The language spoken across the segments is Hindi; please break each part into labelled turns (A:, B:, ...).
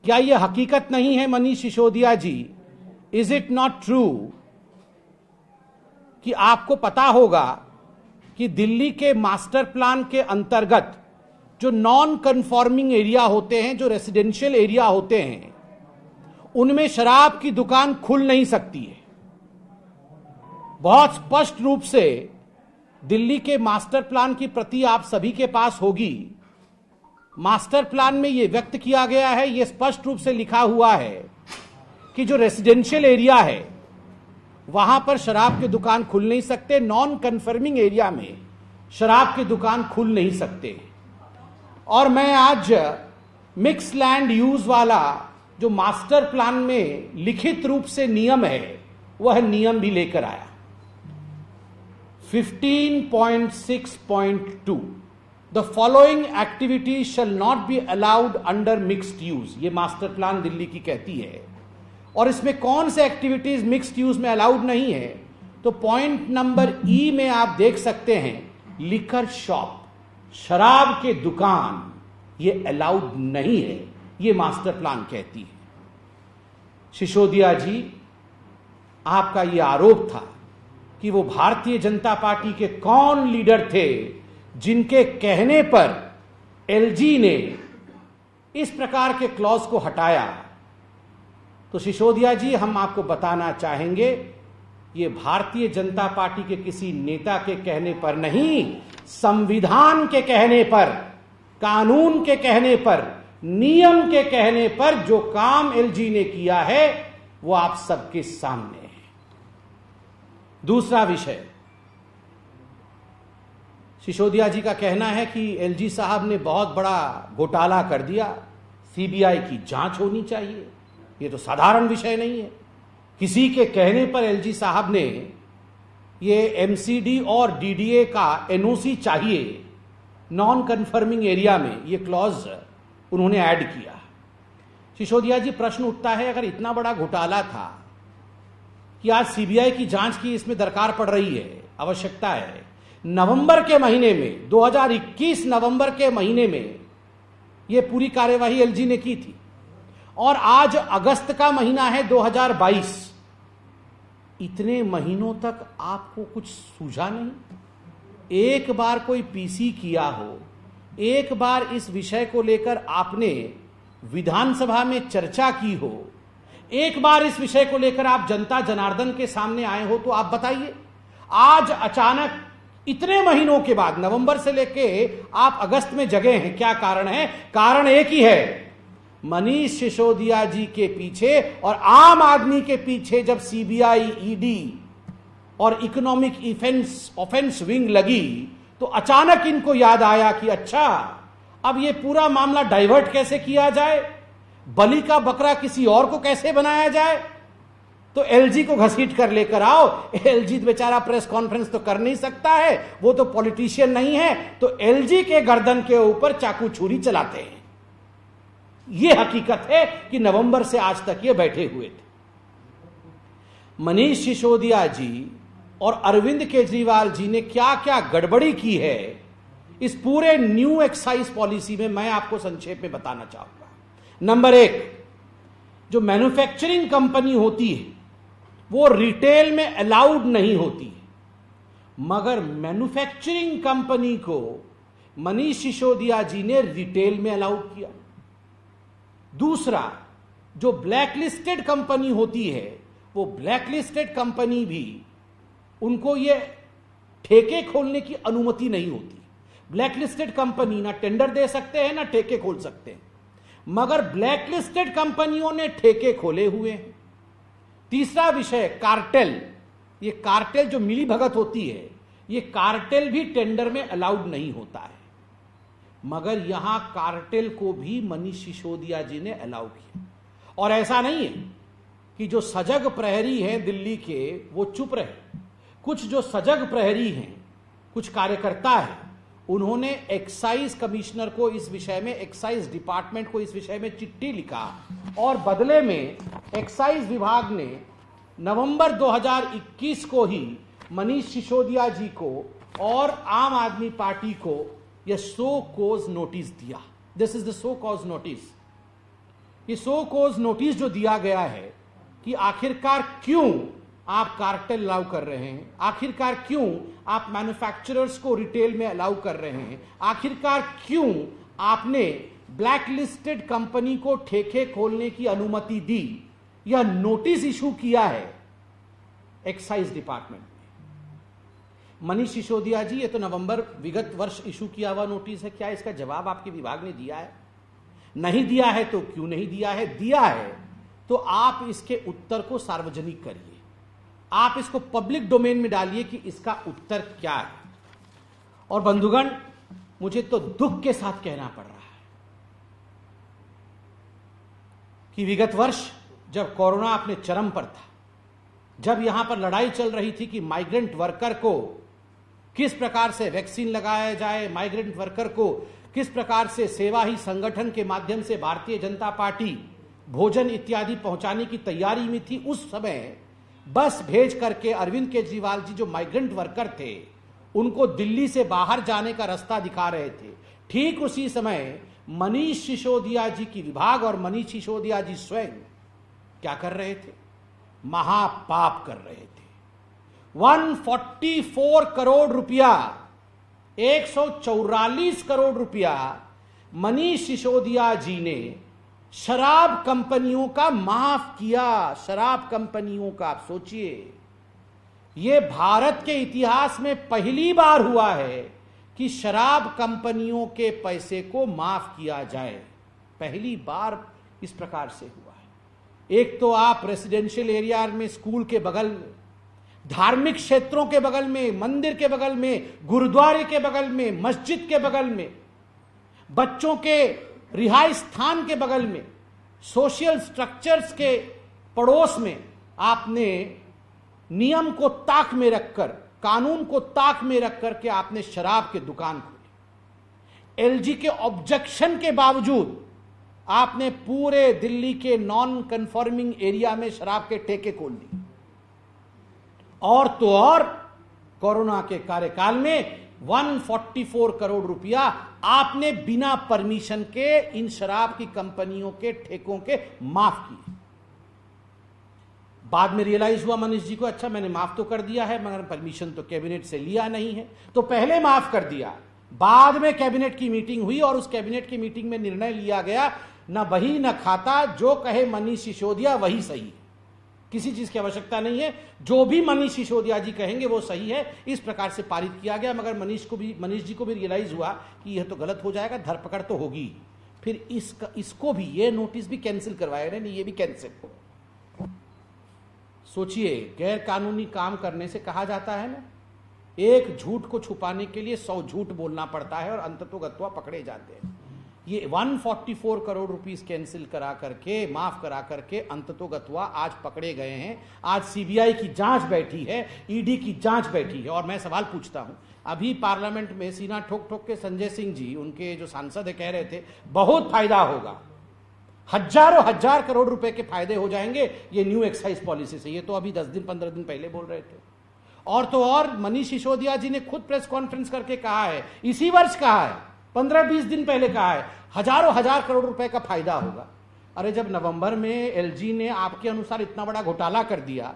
A: क्या यह हकीकत नहीं है मनीष सिसोदिया जी? इज इट नॉट ट्रू कि आपको पता होगा कि दिल्ली के मास्टर प्लान के अंतर्गत जो नॉन कन्फॉर्मिंग एरिया होते हैं, जो रेसिडेंशियल एरिया होते हैं, उनमें शराब की दुकान खुल नहीं सकती है। बहुत स्पष्ट रूप से दिल्ली के मास्टर प्लान की प्रति आप सभी के पास होगी। मास्टर प्लान में यह व्यक्त किया गया है, यह स्पष्ट रूप से लिखा हुआ है कि जो रेसिडेंशियल एरिया है वहां पर शराब की दुकान खुल नहीं सकते, नॉन कन्फर्मिंग एरिया में शराब की दुकान खुल नहीं सकते। और मैं आज मिक्स लैंड यूज वाला जो मास्टर प्लान में लिखित रूप से नियम है, वह नियम भी लेकर आया। 15.6.2 the following activity shall not be allowed under mixed use, ये मास्टर प्लान दिल्ली की कहती है। और इसमें कौन से एक्टिविटीज मिक्स्ड यूज में अलाउड नहीं है, तो पॉइंट नंबर ई में आप देख सकते हैं, लिकर शॉप, शराब के दुकान, ये अलाउड नहीं है, ये मास्टर प्लान कहती है। सिसोदिया जी, आपका ये आरोप था कि वो भारतीय जनता पार्टी के कौन लीडर थे जिनके कहने पर एलजी ने इस प्रकार के क्लॉज को हटाया। तो सिसोदिया जी, हम आपको बताना चाहेंगे, ये भारतीय जनता पार्टी के किसी नेता के कहने पर नहीं, संविधान के कहने पर, कानून के कहने पर, नियम के कहने पर जो काम एलजी ने किया है वो आप सबके सामने है। दूसरा विषय, सिसोदिया जी का कहना है कि एलजी साहब ने बहुत बड़ा घोटाला कर दिया, सीबीआई की जांच होनी चाहिए। ये तो साधारण विषय नहीं है। किसी के कहने पर एलजी साहब ने ये एमसीडी और डीडीए का एनओसी चाहिए नॉन कन्फर्मिंग एरिया में, ये क्लॉज उन्होंने ऐड किया। सिसोदिया जी, प्रश्न उठता है, अगर इतना बड़ा घोटाला था कि आज सीबीआई की जांच की इसमें दरकार पड़ रही है, आवश्यकता है, नवंबर के महीने में, 2021 नवंबर के महीने में यह पूरी कार्यवाही एलजी ने की थी, और आज अगस्त का महीना है 2022, इतने महीनों तक आपको कुछ सूझा नहीं? एक बार कोई पीसी किया हो, एक बार इस विषय को लेकर आपने विधानसभा में चर्चा की हो, एक बार इस विषय को लेकर आप जनता जनार्दन के सामने आए हो, तो आप बताइए, आज अचानक इतने महीनों के बाद, नवंबर से लेके आप अगस्त में जगे हैं, क्या कारण है? कारण एक ही है, मनीष सिसोदिया जी के पीछे और आम आदमी के पीछे जब सीबीआई, ईडी और इकोनॉमिक ऑफेंस विंग लगी, तो अचानक इनको याद आया कि अच्छा, अब ये पूरा मामला डाइवर्ट कैसे किया जाए, बलि का बकरा किसी और को कैसे बनाया जाए, तो एलजी को घसीट कर लेकर आओ। एलजी बेचारा प्रेस कॉन्फ्रेंस तो कर नहीं सकता है, वो तो पॉलिटिशियन नहीं है, तो एलजी के गर्दन के ऊपर चाकू छुरी चलाते हैं। यह हकीकत है कि नवंबर से आज तक ये बैठे हुए थे। मनीष सिसोदिया जी और अरविंद केजरीवाल जी ने क्या क्या गड़बड़ी की है इस पूरे न्यू एक्साइज पॉलिसी में, मैं आपको संक्षेप में बताना चाहूंगा। नंबर एक, जो मैन्युफैक्चरिंग कंपनी होती है वो रिटेल में अलाउड नहीं होती, मगर मैन्युफैक्चरिंग कंपनी को मनीष सिसोदिया जी ने रिटेल में अलाउड किया। दूसरा, जो ब्लैकलिस्टेड कंपनी होती है, वो ब्लैकलिस्टेड कंपनी भी, उनको ये ठेके खोलने की अनुमति नहीं होती। ब्लैकलिस्टेड कंपनी ना टेंडर दे सकते हैं ना ठेके खोल सकते हैं, मगर ब्लैकलिस्टेड कंपनियों ने ठेके खोले हुए हैं। तीसरा विषय, कार्टेल, ये कार्टेल जो मिली भगत होती है, ये कार्टेल भी टेंडर में अलाउड नहीं होता है, मगर यहां कार्टेल को भी मनीष सिसोदिया जी ने अलाउ किया। और ऐसा नहीं है कि जो सजग प्रहरी हैं दिल्ली के वो चुप रहे। कुछ जो सजग प्रहरी हैं, कुछ कार्यकर्ता हैं, उन्होंने एक्साइज कमिश्नर को इस विषय में, एक्साइज डिपार्टमेंट को इस विषय में चिट्ठी लिखा, और बदले में एक्साइज विभाग ने नवंबर 2021 को ही मनीष सिसोदिया जी को और आम आदमी पार्टी को यह सो कॉज नोटिस दिया। This is the show cause notice. ये सो कोज नोटिस जो दिया गया है कि आखिरकार क्यों आप कार्टेल अलाउ कर रहे हैं, आखिरकार क्यों आप मैन्युफैक्चरर्स को रिटेल में अलाउ कर रहे हैं, आखिरकार क्यों आपने ब्लैक लिस्टेड कंपनी को ठेके खोलने की अनुमति दी, यह नोटिस इशू किया है एक्साइज डिपार्टमेंट ने। मनीष सिसोदिया जी, ये तो नवंबर विगत वर्ष इशू किया हुआ नोटिस है, क्या इसका जवाब आपके विभाग ने दिया है? नहीं दिया है तो क्यों नहीं दिया है? दिया है तो आप इसके उत्तर को सार्वजनिक करिए, आप इसको पब्लिक डोमेन में डालिए कि इसका उत्तर क्या है। और बंधुगण, मुझे तो दुख के साथ कहना पड़ रहा है कि विगत वर्ष जब कोरोना अपने चरम पर था, जब यहां पर लड़ाई चल रही थी कि माइग्रेंट वर्कर को किस प्रकार से वैक्सीन लगाया जाए, माइग्रेंट वर्कर को किस प्रकार से सेवा ही संगठन के माध्यम से भारतीय जनता पार्टी भोजन इत्यादि पहुंचाने की तैयारी में थी, उस समय बस भेज करके अरविंद केजरीवाल जी जो माइग्रेंट वर्कर थे उनको दिल्ली से बाहर जाने का रास्ता दिखा रहे थे। ठीक उसी समय मनीष सिसोदिया जी की विभाग और मनीष सिसोदिया जी स्वयं क्या कर रहे थे? महापाप कर रहे थे। 144 करोड़ रुपया, 144 करोड़ रुपया मनीष सिसोदिया जी ने शराब कंपनियों का माफ किया। शराब कंपनियों का, आप सोचिए, यह भारत के इतिहास में पहली बार हुआ है कि शराब कंपनियों के पैसे को माफ किया जाए। पहली बार इस प्रकार से हुआ है। एक तो आप रेसिडेंशियल एरिया में, स्कूल के बगल में, धार्मिक क्षेत्रों के बगल में, मंदिर के बगल में, गुरुद्वारे के बगल में, मस्जिद के बगल में, बच्चों के रिहाई स्थान के बगल में, सोशल स्ट्रक्चर्स के पड़ोस में आपने नियम को ताक में रखकर, कानून को ताक में रखकर के आपने शराब की दुकान खोली। एलजी के ऑब्जेक्शन के बावजूद आपने पूरे दिल्ली के नॉन कन्फॉर्मिंग एरिया में शराब के ठेके खोल दिए। और तो और कोरोना के कार्यकाल में 144 करोड़ रुपया आपने बिना परमिशन के इन शराब की कंपनियों के ठेकों के माफ किए। बाद में रियलाइज हुआ मनीष जी को, अच्छा मैंने माफ तो कर दिया है मगर परमिशन तो कैबिनेट से लिया नहीं है। तो पहले माफ कर दिया, बाद में कैबिनेट की मीटिंग हुई और उस कैबिनेट की मीटिंग में निर्णय लिया गया, न बही न खाता, जो कहे मनीष सिसोदिया वही सही। किसी चीज की आवश्यकता नहीं है, जो भी मनीष सिसोदिया जी कहेंगे वो सही है। इस प्रकार से पारित किया गया। मगर मनीष जी को भी रियलाइज हुआ कि यह तो गलत हो जाएगा, धरपकड़ तो होगी। फिर इसको भी, ये नोटिस भी कैंसिल करवाया, नहीं ये भी कैंसिल। सोचिए, गैर कानूनी काम करने से कहा जाता है ना, एक झूठ को छुपाने के लिए 100 झूठ बोलना पड़ता है और अंततोगत्वा पकड़े जाते हैं। ये 144 करोड़ रुपीस कैंसिल करा करके, माफ करा करके अंततोगत्वा आज पकड़े गए हैं। आज सीबीआई की जांच बैठी है, ईडी की जांच बैठी है। और मैं सवाल पूछता हूं, अभी पार्लियामेंट में सीना ठोक ठोक के संजय सिंह जी, उनके जो सांसद है, कह रहे थे बहुत फायदा होगा, हजारों हजार करोड़ रुपए के फायदे हो जाएंगे ये न्यू एक्साइज पॉलिसी से। ये तो अभी 10 दिन 15 दिन पहले बोल रहे थे। और तो और मनीष सिसोदिया जी ने खुद प्रेस कॉन्फ्रेंस करके कहा है, इसी वर्ष कहा है, 15-20 दिन पहले कहा है, हजारों हजार करोड़ रुपए का फायदा होगा। अरे जब नवंबर में एलजी ने आपके अनुसार इतना बड़ा घोटाला कर दिया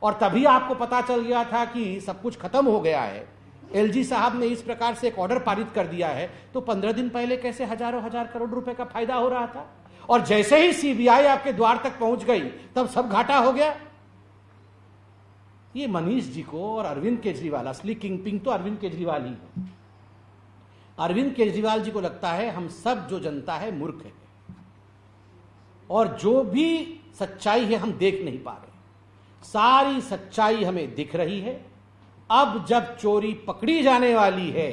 A: और तभी आपको पता चल गया था कि सब कुछ खत्म हो गया है, एलजी साहब ने इस प्रकार से एक ऑर्डर पारित कर दिया है, तो 15 दिन पहले कैसे हजारों हजार करोड़ रुपए का फायदा हो रहा था? और जैसे ही सीबीआई आपके द्वार तक पहुंच गई तब सब घाटा हो गया। ये मनीष जी को और अरविंद केजरीवाल, असली किंगपिन तो अरविंद केजरीवाल ही है। अरविंद केजरीवाल जी को लगता है हम सब जो जनता है मूर्ख है और जो भी सच्चाई है हम देख नहीं पा रहे। सारी सच्चाई हमें दिख रही है। अब जब चोरी पकड़ी जाने वाली है,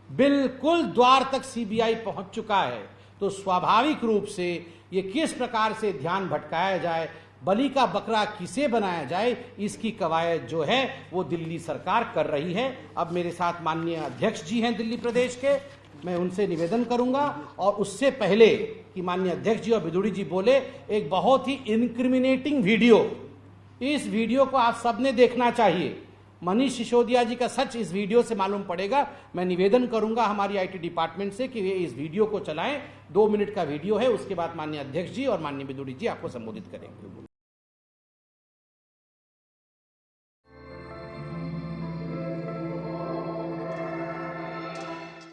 A: बिल्कुल द्वार तक सीबीआई पहुंच चुका है, तो स्वाभाविक रूप से ये किस प्रकार से ध्यान भटकाया जाए, बलि का बकरा किसे बनाया जाए, इसकी कवायद जो है वो दिल्ली सरकार कर रही है। अब मेरे साथ माननीय अध्यक्ष जी हैं दिल्ली प्रदेश के, मैं उनसे निवेदन करूंगा। और उससे पहले कि माननीय अध्यक्ष जी और बिदुड़ी जी बोले, एक बहुत ही इंक्रिमिनेटिंग वीडियो, इस वीडियो को आप सबने देखना चाहिए। मनीष सिसोदिया जी का सच इस वीडियो से मालूम पड़ेगा। मैं निवेदन करूंगा हमारी आईटी डिपार्टमेंट से कि वे इस वीडियो को चलाएं। 2 मिनट का वीडियो है, उसके बाद माननीय अध्यक्ष जी और माननीय बिदुड़ी जी आपको संबोधित करेंगे।